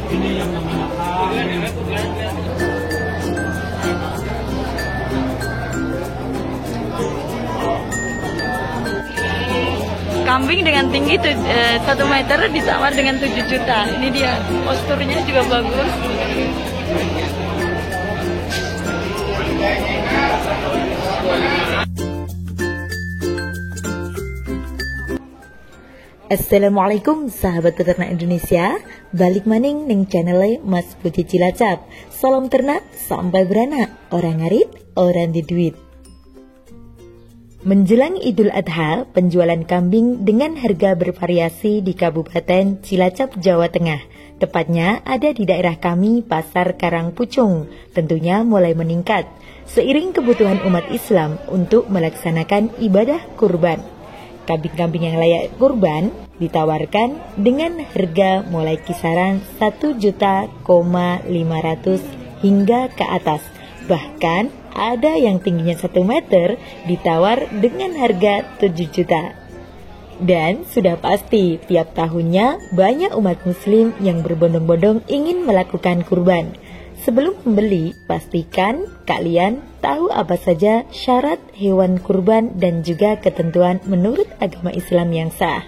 Ini yang namanya kambing dengan tinggi 1 meter ditawar dengan 7 juta. Ini dia, posturnya juga bagus. Assalamualaikum sahabat peternak Indonesia, balik maning ning channel Mas Putih Cilacap. Salam ternak sampai beranak, orang ngarit, orang di duit. Menjelang Idul Adha, penjualan kambing dengan harga bervariasi di Kabupaten Cilacap, Jawa Tengah. Tepatnya ada di daerah kami, Pasar Karangpucung, tentunya mulai meningkat seiring kebutuhan umat Islam untuk melaksanakan ibadah kurban. Kambing-kambing yang layak kurban ditawarkan dengan harga mulai kisaran 1.500.000 hingga ke atas. Bahkan ada yang tingginya 1 meter ditawar dengan harga 7 juta. Dan sudah pasti tiap tahunnya banyak umat muslim yang berbondong-bondong ingin melakukan kurban. Sebelum membeli, pastikan kalian tahu apa saja syarat hewan kurban dan juga ketentuan menurut agama Islam yang sah.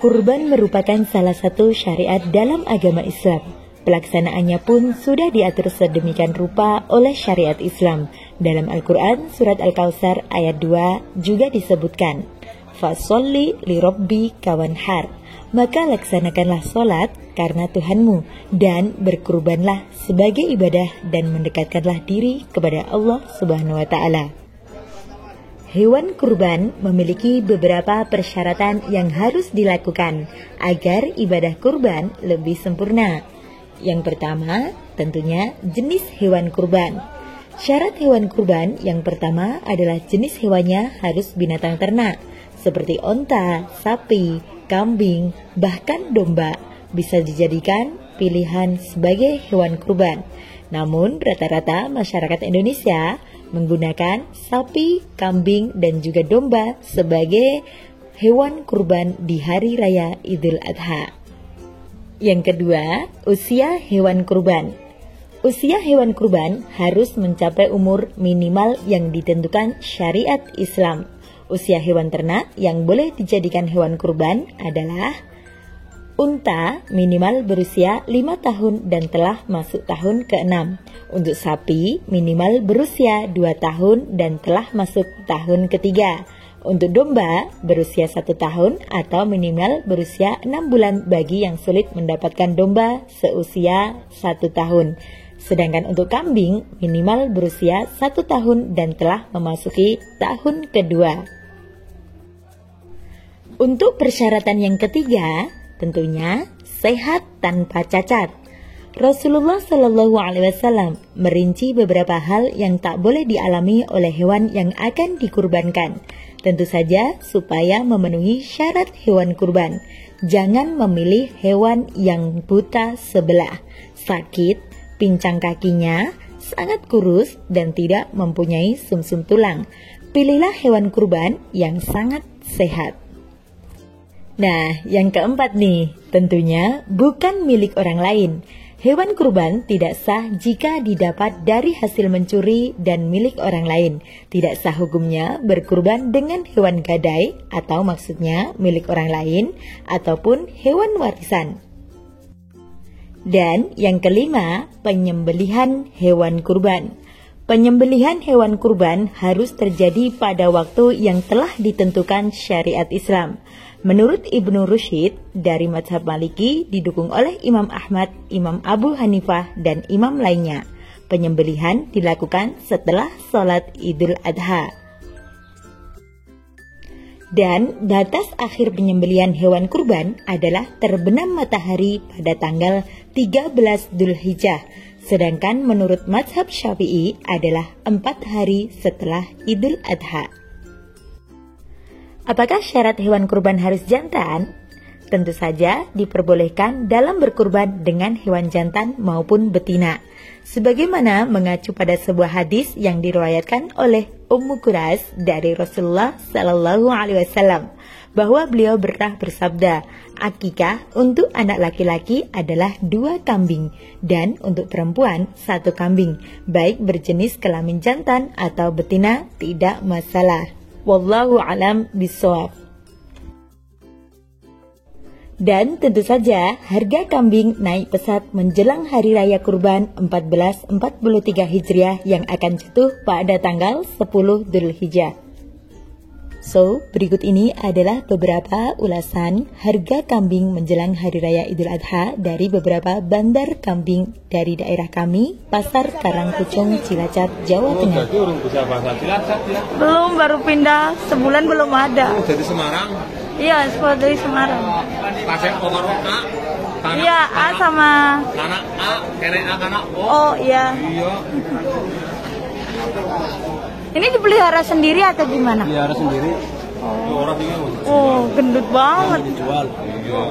Kurban merupakan salah satu syariat dalam agama Islam. Pelaksanaannya pun sudah diatur sedemikian rupa oleh syariat Islam. Dalam Al-Quran, surat Al-Kautsar ayat 2 juga disebutkan, Fasolli li rabbika wanhar, maka laksanakanlah solat karena Tuhanmu, dan berkurbanlah sebagai ibadah dan mendekatkanlah diri kepada Allah Subhanahu wa Ta'ala. Hewan kurban memiliki beberapa persyaratan yang harus dilakukan agar ibadah kurban lebih sempurna. Yang pertama, tentunya jenis hewan kurban. Syarat hewan kurban yang pertama adalah jenis hewannya harus binatang ternak, seperti onta, sapi, kambing, bahkan domba, bisa dijadikan pilihan sebagai hewan kurban. Namun, rata-rata masyarakat Indonesia menggunakan sapi, kambing, dan juga domba sebagai hewan kurban di Hari Raya Idul Adha. Yang kedua, usia hewan kurban. Usia hewan kurban harus mencapai umur minimal yang ditentukan syariat Islam. Usia hewan ternak yang boleh dijadikan hewan kurban adalah unta minimal berusia 5 tahun dan telah masuk tahun ke-6. Untuk sapi minimal berusia 2 tahun dan telah masuk tahun ke-3. Untuk domba berusia 1 tahun atau minimal berusia 6 bulan bagi yang sulit mendapatkan domba seusia 1 tahun. Sedangkan untuk kambing minimal berusia 1 tahun dan telah memasuki tahun kedua. Untuk persyaratan yang ketiga, tentunya sehat tanpa cacat. Rasulullah Shallallahu Alaihi Wasallam merinci beberapa hal yang tak boleh dialami oleh hewan yang akan dikurbankan. Tentu saja supaya memenuhi syarat hewan kurban. Jangan memilih hewan yang buta sebelah, sakit, pincang kakinya, sangat kurus, dan tidak mempunyai sumsum tulang. Pilihlah hewan kurban yang sangat sehat. Nah, yang keempat nih, tentunya bukan milik orang lain. Hewan kurban tidak sah jika didapat dari hasil mencuri dan milik orang lain. Tidak sah hukumnya berkurban dengan hewan gadai atau maksudnya milik orang lain ataupun hewan warisan. Dan yang kelima, penyembelihan hewan kurban. Penyembelihan hewan kurban harus terjadi pada waktu yang telah ditentukan syariat Islam. Menurut Ibnu Rushd dari mazhab Maliki didukung oleh Imam Ahmad, Imam Abu Hanifah, dan imam lainnya. Penyembelihan dilakukan setelah sholat Idul Adha. Dan batas akhir penyembelihan hewan kurban adalah terbenam matahari pada tanggal 13 Dzulhijjah. Sedangkan menurut mazhab Syafi'i adalah 4 hari setelah Idul Adha. Apakah syarat hewan kurban harus jantan? Tentu saja diperbolehkan dalam berkurban dengan hewan jantan maupun betina. Sebagaimana mengacu pada sebuah hadis yang diriwayatkan oleh Ummu Qurais dari Rasulullah Sallallahu Alaihi Wasallam. bahwa beliau pernah bersabda, akikah untuk anak laki-laki adalah 2 kambing dan untuk perempuan 1 kambing, baik berjenis kelamin jantan atau betina tidak masalah. Wallahu alam bishawab. Dan tentu saja harga kambing naik pesat menjelang Hari Raya Kurban 1443 Hijriah yang akan jatuh pada tanggal 10 Dzulhijjah. So, berikut ini adalah beberapa ulasan harga kambing menjelang Hari Raya Idul Adha dari beberapa bandar kambing dari daerah kami, Pasar Karangpucung, Cilacap, Jawa Tengah. Belum, baru pindah, sebulan belum ada. Dari Semarang? Iya, sekolah dari Semarang. Pasien nomor A? Iya, A sama... Anak A, kene A, anak O? Oh, iya. Iya. Ini dipelihara sendiri atau gimana? Pelihara sendiri. Orang ini Oh, gendut banget. Dijual. iya.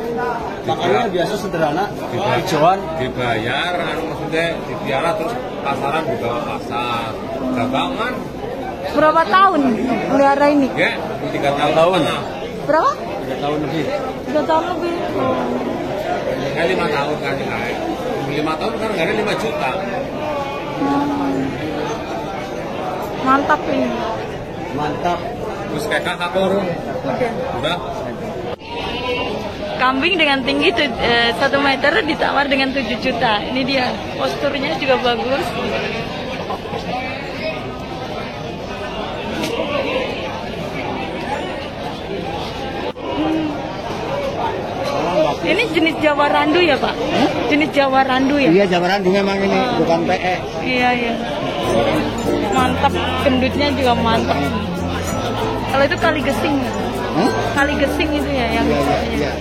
Makanya biasa sederhana. Dijual. Dibayar, maksudnya dipiara terus pasaran dibawa pasar. Dagangan? Berapa tahun pelihara ini? Ya, 3 tahun. Berapa? 3 tahun lebih. 3 tahun lebih. Kan 5 tahun kan naik. 5 tahun kan nggak ada 5 juta. Mantap ini. Mantap. Terus kayak kakak udah. Kambing dengan tinggi 1 meter ditawar dengan 7 juta. Ini dia, posturnya juga bagus. Ini jenis Jawa Randu ya, Pak? Jenis Jawa Randu ya? Iya, Jawa Randu memang ini, bukan PE. Iya, iya. Mantap, gendutnya juga mantap. Kalau itu kali gesing ya? Kali gesing itu ya yang Iya.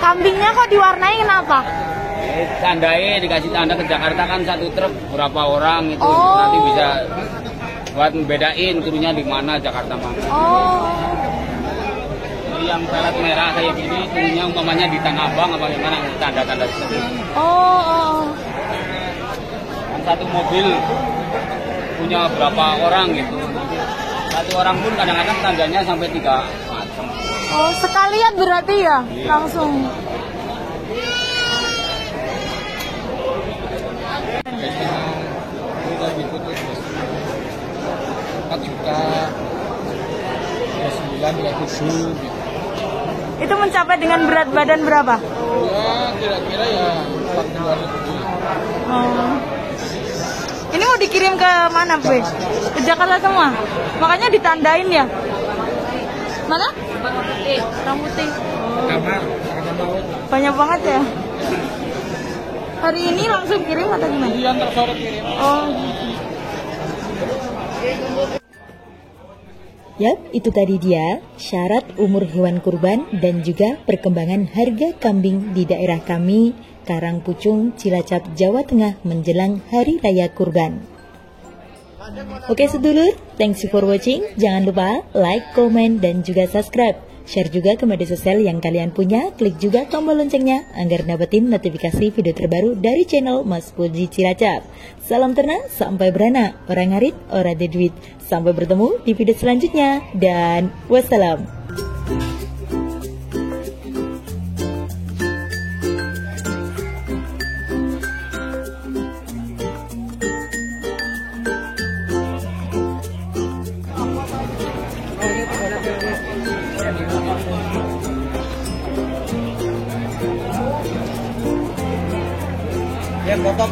Kambingnya kok diwarnai kenapa? Tandai dikasih tanda ke Jakarta kan 1 truk berapa orang itu Oh. nanti bisa buat membedain turunnya di mana Jakarta mana. Oh, Jadi yang pelet merah kayak gini turunnya umpamanya di Tanah Abang apa gimana tanda-tanda tersebut. oh. Kan 1 mobil punya berapa orang gitu. 1 orang pun kadang-kadang tandanya sampai 3 macam. Oh, sekalian berarti ya? Langsung. Kita diputus 4 juta, 9 ya khusus. Itu mencapai dengan berat badan berapa? Ya kira-kira ya 42 lebih. Oh. Ini mau dikirim ke mana, Bu? Ke Jakarta semua? Makanya ditandain ya? Mana? Rambuti. Kamar laut. Banyak banget ya? Hari ini langsung kirim atau gimana? Yang tersore kirim. Oh. Yap, itu tadi dia syarat umur hewan kurban dan juga perkembangan harga kambing di daerah kami, Karangpucung, Cilacap, Jawa Tengah menjelang Hari Raya Kurban. Oke sedulur, thanks you for watching. Jangan lupa like, komen, dan juga subscribe. Share juga ke media sosial yang kalian punya. Klik juga tombol loncengnya agar dapetin notifikasi video terbaru dari channel Mas Puji Cilacap. Salam ternak, sampai beranak. Orang ngarit, orang ada duit. Sampai bertemu di video selanjutnya. Dan wassalam. Ya, foto